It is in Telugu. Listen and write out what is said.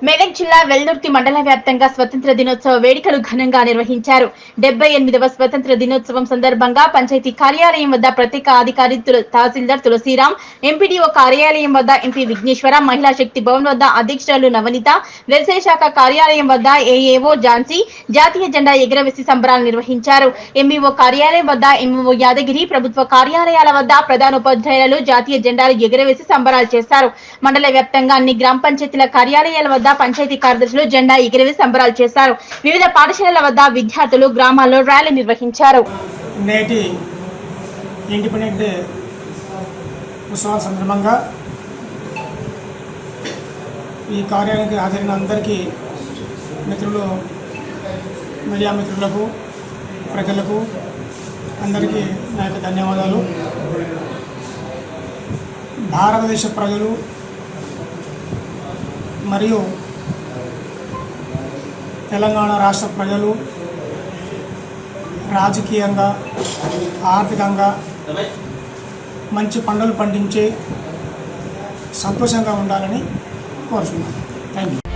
మెదక్ జిల్లా వెల్దుర్తి మండల వ్యాప్తంగా స్వతంత్ర దినోత్సవ వేడుకలు ఘనంగా నిర్వహించారు. 78వ స్వతంత్ర దినోత్సవం సందర్భంగా పంచాయతీ కార్యాలయం వద్ద ప్రత్యేక అధికారి తహసీల్దార్ తులసిరాం, ఎంపీడీఓ కార్యాలయం వద్ద ఎంపీ విఘ్నేశ్వర, మహిళా శక్తి భవన్ వద్ద అధ్యక్షురాలు నవనీత, వ్యవసాయ శాఖ కార్యాలయం వద్ద ఏఏఓ ఝాన్సీ జాతీయ జెండా ఎగురవేసి సంబరాలు నిర్వహించారు. ఎంఈఓ కార్యాలయం వద్ద ఎంఈఓ యాదగిరి, ప్రభుత్వ కార్యాలయాల వద్ద ప్రధానోపాధ్యాయులు జాతీయ జెండాలు ఎగురవేసి సంబరాలు చేశారు. మండల వ్యాప్తంగా అన్ని గ్రామ పంచాయతీల కార్యాలయాల వద్ద పంచాయతీ కార్యదర్శులు జెండా ఎగురవేసి సంబరాలు చేశారు. వివిధ పాఠశాలల వద్ద విద్యార్థులు గ్రామాల్లో ర్యాలీ నిర్వహించారు. నేటి ఇండిపెండెంట్ డే ఉత్సవాల సందర్భంగా ఈ కార్యాలయానికి హాజరైన అందరికీ మిత్రులు, మీడియా మిత్రులకు, ప్రజలకు అందరికీ నా యొక్క ధన్యవాదాలు. భారతదేశ ప్రజలు మరియు తెలంగాణ రాష్ట్ర ప్రజలు రాజకీయంగా, ఆర్థికంగా మంచి పంటలు పండించి సంతోషంగా ఉండాలని కోరుతున్నాను. Thank you.